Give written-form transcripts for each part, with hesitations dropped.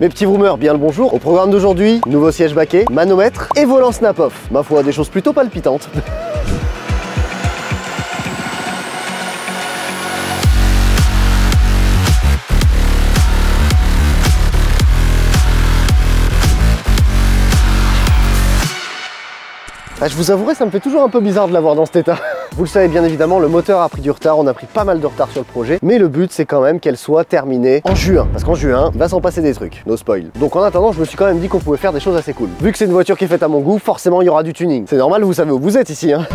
Mes petits vroomers, bien le bonjour. Au programme d'aujourd'hui, nouveau siège baquet, manomètre et volant snap-off. Ma foi, des choses plutôt palpitantes. Je vous avouerai, ça me fait toujours un peu bizarre de l'avoir dans cet état. Vous le savez bien évidemment, le moteur a pris du retard, on a pris pas mal de retard sur le projet, mais le but c'est quand même qu'elle soit terminée en juin, parce qu'en juin, il va s'en passer des trucs, no spoil. Donc en attendant, je me suis quand même dit qu'on pouvait faire des choses assez cool. Vu que c'est une voiture qui est faite à mon goût, forcément il y aura du tuning. C'est normal, vous savez où vous êtes ici, hein.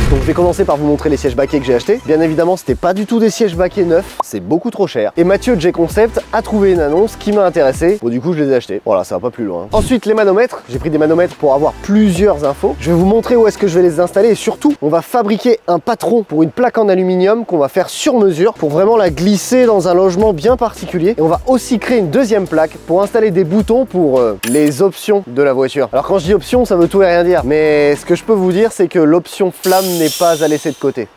Donc je vais commencer par vous montrer les sièges baquets que j'ai achetés. Bien évidemment, c'était pas du tout des sièges baquets neufs, c'est beaucoup trop cher. Et Mathieu de G-Concept a trouvé une annonce qui m'a intéressé. Bon, du coup, je les ai achetés. Voilà, ça va pas plus loin. Ensuite, les manomètres. J'ai pris des manomètres pour avoir plusieurs infos. Je vais vous montrer où est-ce que je vais les installer et surtout, on va fabriquer un patron pour une plaque en aluminium qu'on va faire sur mesure pour vraiment la glisser dans un logement bien particulier. Et on va aussi créer une deuxième plaque pour installer des boutons pour les options de la voiture. Alors quand je dis option, ça veut tout et rien dire. Mais ce que je peux vous dire, c'est que l'option flamme n'est pas à laisser de côté.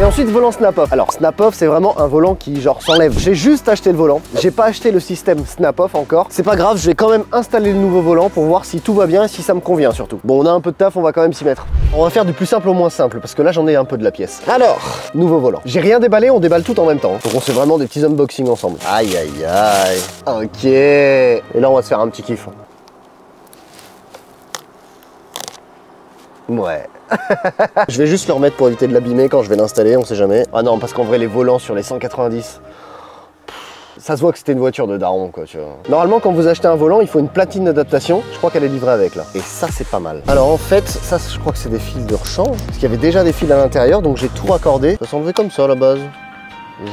Et ensuite, volant snap-off. Alors snap-off, c'est vraiment un volant qui genre s'enlève. J'ai juste acheté le volant, j'ai pas acheté le système snap-off encore. C'est pas grave, je vais quand même installer le nouveau volant pour voir si tout va bien et si ça me convient surtout. Bon, on a un peu de taf, on va quand même s'y mettre. On va faire du plus simple au moins simple parce que là j'en ai un peu de la pièce. Alors, nouveau volant. J'ai rien déballé, on déballe tout en même temps. Donc on fait vraiment des petits unboxings ensemble. Aïe aïe aïe. Ok. Et là on va se faire un petit kiff. Ouais. Je vais juste le remettre pour éviter de l'abîmer quand je vais l'installer, on sait jamais. Ah non, parce qu'en vrai, les volants sur les 190, ça se voit que c'était une voiture de daron, quoi, tu vois. Normalement, quand vous achetez un volant, il faut une platine d'adaptation. Je crois qu'elle est livrée avec, là. Et ça, c'est pas mal. Alors, en fait, ça, je crois que c'est des fils de rechange. Parce qu'il y avait déjà des fils à l'intérieur, donc j'ai tout raccordé. Ça s'enlevait comme ça, à la base.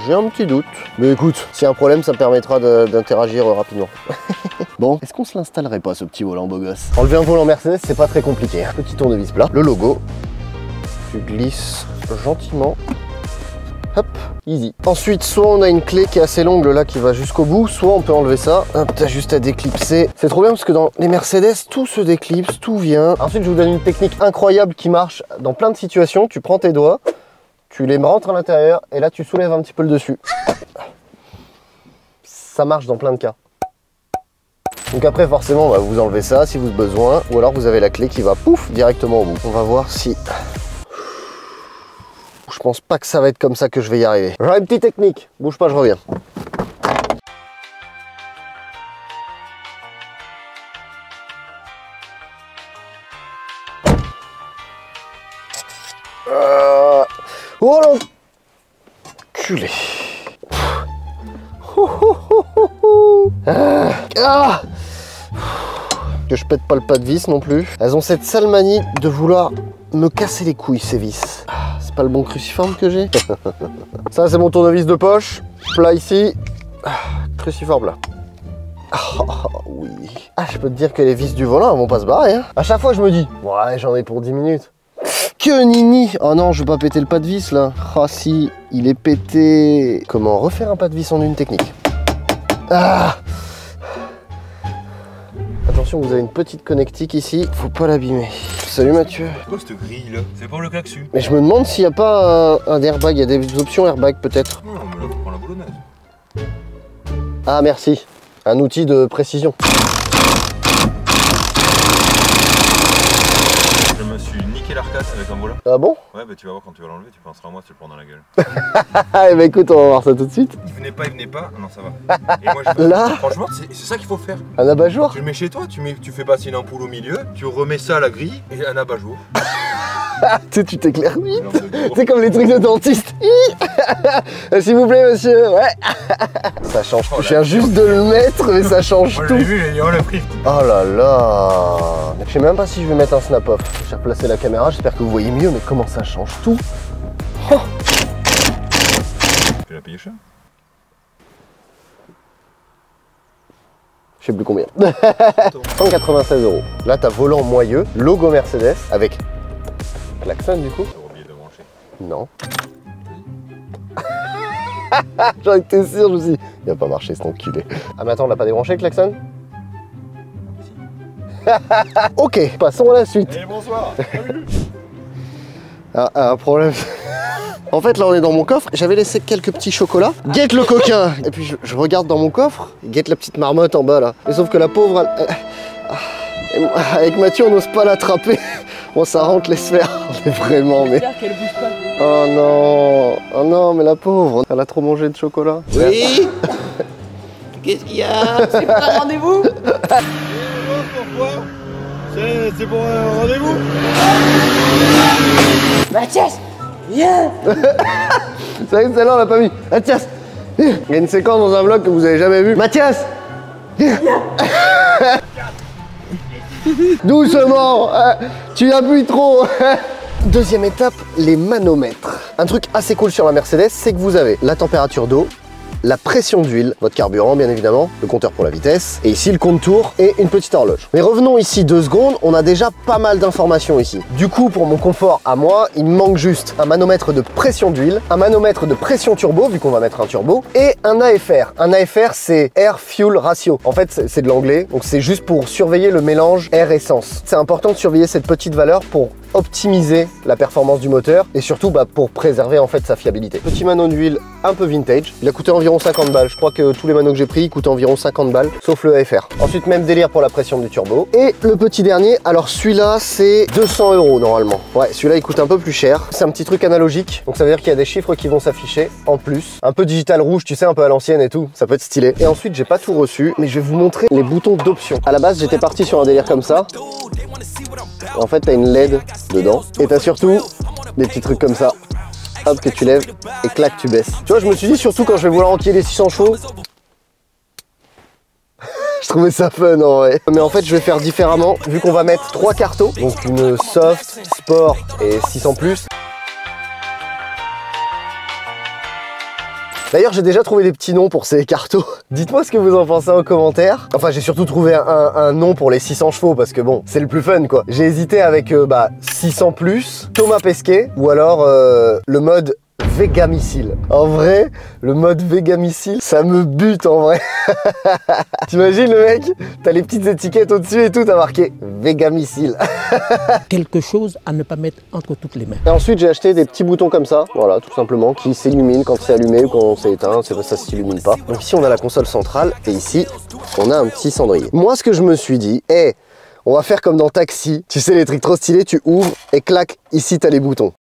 J'ai un petit doute. Mais écoute, s'il y a un problème, ça me permettra d'interagir rapidement. Bon, est-ce qu'on se l'installerait pas, ce petit volant beau gosse? Enlever un volant Mercedes, c'est pas très compliqué. Petit tournevis plat, le logo. Tu glisses gentiment. Hop, easy. Ensuite, soit on a une clé qui est assez longue là, qui va jusqu'au bout, soit on peut enlever ça. Hop, t'as juste à déclipser. C'est trop bien parce que dans les Mercedes, tout se déclipse, tout vient. Ensuite, je vous donne une technique incroyable qui marche dans plein de situations. Tu prends tes doigts, tu les rentres à l'intérieur et là, tu soulèves un petit peu le dessus. Ça marche dans plein de cas. Donc après forcément vous enlevez ça si vous avez besoin ou alors vous avez la clé qui va pouf directement au bout. On va voir si... Je pense pas que ça va être comme ça que je vais y arriver. J'aurai une petite technique, bouge pas, je reviens. Oh l'enculé. Que je pète pas le pas de vis non plus. Elles ont cette sale manie de vouloir me casser les couilles, ces vis. C'est pas le bon cruciforme que j'ai. Ça, c'est mon tournevis de poche. Plat ici. Cruciforme là. Oui. Je peux te dire que les vis du volant, elles vont pas se barrer. Hein. À chaque fois, je me dis, ouais, j'en ai pour 10 minutes. Que nini! Oh non, je vais pas péter le pas de vis là. Ah si, il est pété. Comment refaire un pas de vis en une technique? Attention, vous avez une petite connectique ici, faut pas l'abîmer. Salut Mathieu. C'est quoi cette grille là? C'est pour le claxu. Mais je me demande s'il n'y a pas un airbag, il y a des options airbag peut-être. Non, mais là faut prendre la boulonnaise. Ah merci, un outil de précision. Je me suis niqué l'arcade avec un volant. Ah bon? Ouais, bah tu vas voir quand tu vas l'enlever, tu penseras à moi si tu le prends dans la gueule. Eh bah écoute, on va voir ça tout de suite. Il venait pas, non ça va. Et moi je veux... Là? Franchement, c'est ça qu'il faut faire. Un abat-jour? Tu le mets chez toi, tu fais passer une ampoule au milieu, tu remets ça à la grille et un abat-jour. Tu sais, tu t'éclaires vite. C'est comme les trucs de dentiste. S'il vous plaît, monsieur. Ouais. Ça change tout. Je viens juste de le mettre, mais ça change tout. Moi, j'ai vu, j'ai dit, oh le prix. Oh là là. Je sais même pas si je vais mettre un snap-off. J'ai replacé la caméra, j'espère que vous voyez mieux, mais comment ça change tout. Oh. Tu l'as payé cher? Je sais plus combien. 196 €. Là, t'as volant moyeux, logo Mercedes, avec klaxon du coup. T'as oublié de brancher. Non. J'en étais sûr, je me suis dit, il va pas marcher cet enculé. Ah mais attends, on l'a pas débranché le klaxon? Ok, passons à la suite. Allez, bonsoir. Un problème. En fait, là, on est dans mon coffre. J'avais laissé quelques petits chocolats. Guette le coquin. Et puis, je regarde dans mon coffre. Guette la petite marmotte en bas, là. Et sauf que la pauvre, avec Mathieu, on n'ose pas l'attraper. Bon, ça rentre les sphères. Mais vraiment, mais... Oh non. Oh non, mais la pauvre. Elle a trop mangé de chocolat. Oui. Qu'est-ce qu'il y a? C'est pas un rendez-vous? Pourquoi? C'est pour un rendez-vous? Mathias, viens. C'est vrai que celle-là, on l'a pas mis. Mathias, il y a une séquence dans un vlog que vous avez jamais vu. Mathias, doucement, tu appuies trop. Deuxième étape, les manomètres. Un truc assez cool sur la Mercedes, c'est que vous avez la température d'eau, la pression d'huile, votre carburant bien évidemment, le compteur pour la vitesse, et ici le compte tour et une petite horloge. Mais revenons ici 2 secondes, on a déjà pas mal d'informations ici. Du coup, pour mon confort à moi, il me manque juste un manomètre de pression d'huile, un manomètre de pression turbo, vu qu'on va mettre un turbo, et un AFR. Un AFR, c'est Air Fuel Ratio. En fait, c'est de l'anglais, donc c'est juste pour surveiller le mélange air-essence. C'est important de surveiller cette petite valeur pour optimiser la performance du moteur et surtout pour préserver en fait sa fiabilité. Petit mano d'huile un peu vintage, il a coûté environ 50 balles, je crois que tous les manos que j'ai pris ils coûtent environ 50 balles, sauf le AFR. Ensuite même délire pour la pression du turbo. Et le petit dernier, alors celui-là c'est 200 € normalement. Ouais, celui-là il coûte un peu plus cher, c'est un petit truc analogique, donc ça veut dire qu'il y a des chiffres qui vont s'afficher en plus. Un peu digital rouge, tu sais, un peu à l'ancienne et tout, ça peut être stylé. Et ensuite j'ai pas tout reçu, mais je vais vous montrer les boutons d'option. À la base j'étais parti sur un délire comme ça. En fait, t'as une LED dedans et t'as surtout des petits trucs comme ça. Hop, que tu lèves et clac, tu baisses. Tu vois, je me suis dit, surtout quand je vais vouloir enquiller les 600 chevaux, je trouvais ça fun en vrai. Mais en fait, je vais faire différemment vu qu'on va mettre 3 cartos. Donc une soft, sport et 600+. D'ailleurs, j'ai déjà trouvé des petits noms pour ces cartos. Dites-moi ce que vous en pensez en commentaire. Enfin, j'ai surtout trouvé un nom pour les 600 chevaux parce que bon, c'est le plus fun quoi. J'ai hésité avec 600+, Thomas Pesquet ou alors le mode Vega Missile. En vrai, le mode Vega Missile, ça me bute en vrai. T'imagines le mec, t'as les petites étiquettes au-dessus et tout, t'as marqué Vega Missile. Quelque chose à ne pas mettre entre toutes les mains. Et ensuite, j'ai acheté des petits boutons comme ça, voilà, tout simplement, qui s'illuminent quand c'est allumé ou quand c'est éteint, ça s'illumine pas. Donc ici, on a la console centrale et ici, on a un petit cendrier. Moi, ce que je me suis dit, on va faire comme dans Taxi. Tu sais, les trucs trop stylés, tu ouvres et clac, ici, t'as les boutons.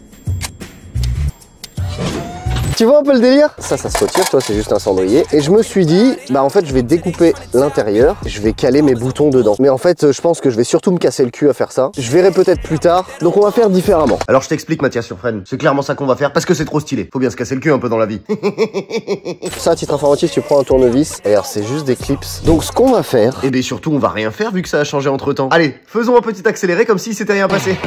Tu vois un peu le délire? Ça se retire, toi, c'est juste un cendrier. Et je me suis dit, en fait, je vais découper l'intérieur, je vais caler mes boutons dedans. Mais en fait, je pense que je vais surtout me casser le cul à faire ça. Je verrai peut-être plus tard, donc on va faire différemment. Alors je t'explique, Mathias Surfren, c'est clairement ça qu'on va faire parce que c'est trop stylé. Faut bien se casser le cul un peu dans la vie. Ça, à titre informatif, tu prends un tournevis. Et alors, c'est juste des clips. Donc ce qu'on va faire, et bien surtout, on va rien faire vu que ça a changé entre temps. Allez, faisons un petit accéléré comme si s'était rien passé.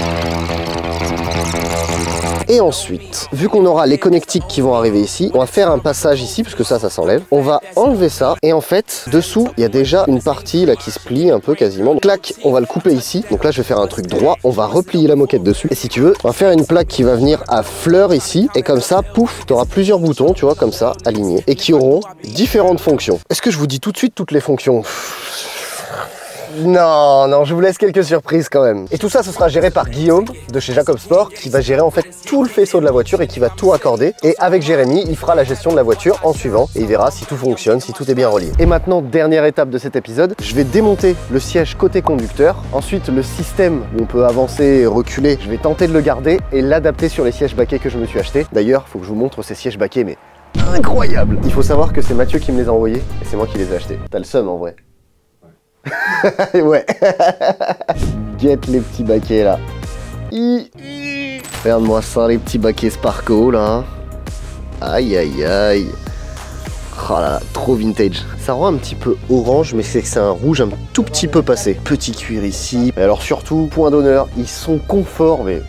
Et ensuite, vu qu'on aura les connectiques qui vont arriver ici, on va faire un passage ici, parce que ça s'enlève. On va enlever ça, et en fait, dessous, il y a déjà une partie là qui se plie un peu quasiment. Donc, clac, on va le couper ici. Donc là, je vais faire un truc droit, on va replier la moquette dessus. Et si tu veux, on va faire une plaque qui va venir à fleur ici, et comme ça, pouf, tu auras plusieurs boutons, tu vois, comme ça, alignés, et qui auront différentes fonctions. Est-ce que je vous dis tout de suite toutes les fonctions ? Non, je vous laisse quelques surprises quand même. Et tout ça, ce sera géré par Guillaume de chez Jacob Sport qui va gérer en fait tout le faisceau de la voiture et qui va tout raccorder. Et avec Jérémy, il fera la gestion de la voiture en suivant et il verra si tout fonctionne, si tout est bien relié. Et maintenant, dernière étape de cet épisode, je vais démonter le siège côté conducteur. Ensuite, le système où on peut avancer et reculer, je vais tenter de le garder et l'adapter sur les sièges baquets que je me suis acheté. D'ailleurs, il faut que je vous montre ces sièges baquets, mais incroyable! Il faut savoir que c'est Mathieu qui me les a envoyés et c'est moi qui les ai achetés. T'as le seum en vrai. Ouais. Guette les petits baquets là. Regarde-moi ça, les petits baquets Sparko là. Aïe aïe aïe. Oh là là, trop vintage. Ça rend un petit peu orange, mais c'est que c'est un rouge un tout petit peu passé. Petit cuir ici. Et alors surtout, point d'honneur, ils sont confort, mais...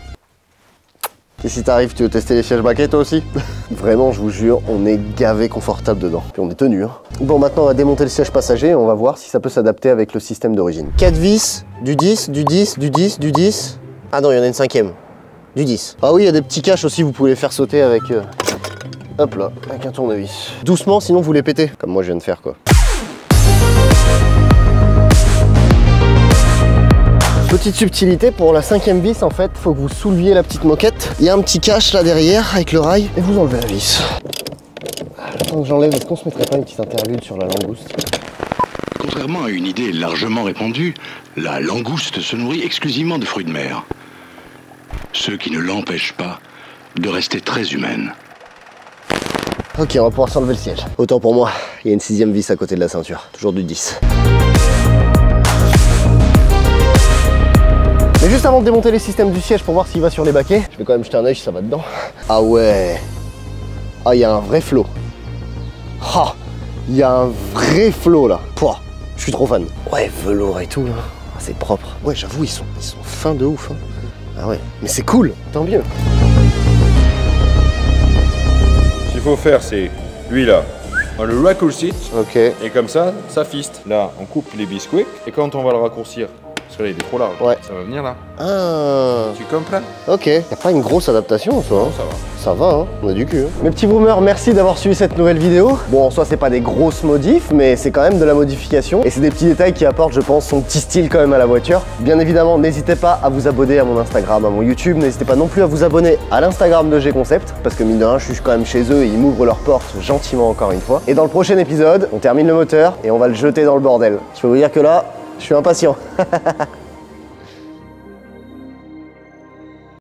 Et si t'arrives, tu veux tester les sièges baquets toi aussi? Vraiment, je vous jure, on est gavé confortable dedans. Puis on est tenu. Hein. Bon, maintenant on va démonter le siège passager et on va voir si ça peut s'adapter avec le système d'origine. 4 vis, du 10, du 10, du 10, du 10. Ah non, il y en a une 5e. Du 10. Ah oui, il y a des petits caches aussi, vous pouvez les faire sauter avec... Hop là, avec un tournevis. Doucement, sinon vous les pétez. Comme moi je viens de faire quoi. Petite subtilité pour la 5e vis, en fait, faut que vous souleviez la petite moquette. Il y a un petit cache là derrière avec le rail et vous enlevez la vis. Attends que j'enlève, est-ce qu'on se mettrait pas une petite interlude sur la langouste? Contrairement à une idée largement répandue, la langouste se nourrit exclusivement de fruits de mer. Ce qui ne l'empêche pas de rester très humaine. Ok, on va pouvoir s'enlever le siège. Autant pour moi, il y a une 6e vis à côté de la ceinture, toujours du 10. Mais juste avant de démonter les systèmes du siège pour voir s'il va sur les baquets, je vais quand même jeter un œil si ça va dedans. Ah ouais. Ah, il y a un vrai flow. Ah, il y a un vrai flow là. Pouah, je suis trop fan. Ouais, velours et tout là. Ah, c'est propre. Ouais, j'avoue, ils sont fins de ouf. Hein. Ah ouais, mais c'est cool, tant mieux. Ce qu'il faut faire, c'est lui là. On le raccourcit. Ok. Et comme ça fiste. Là, on coupe les biscuits. Et quand on va le raccourcir, parce que là, il est trop large. Ouais. Ça va venir là. Ah. Tu comprends? Ok. Y a pas une grosse adaptation en soi. Non, Hein. ça va. Ça va, hein, on a du cul. Hein. Mes petits boomers, merci d'avoir suivi cette nouvelle vidéo. Bon, en soi, c'est pas des grosses modifs, mais c'est quand même de la modification. Et c'est des petits détails qui apportent, je pense, son petit style quand même à la voiture. Bien évidemment, n'hésitez pas à vous abonner à mon Instagram, à mon YouTube. N'hésitez pas non plus à vous abonner à l'Instagram de G-Concept, parce que mine de rien, je suis quand même chez eux et ils m'ouvrent leurs portes gentiment encore une fois. Et dans le prochain épisode, on termine le moteur et on va le jeter dans le bordel. Je peux vous dire que là, je suis impatient.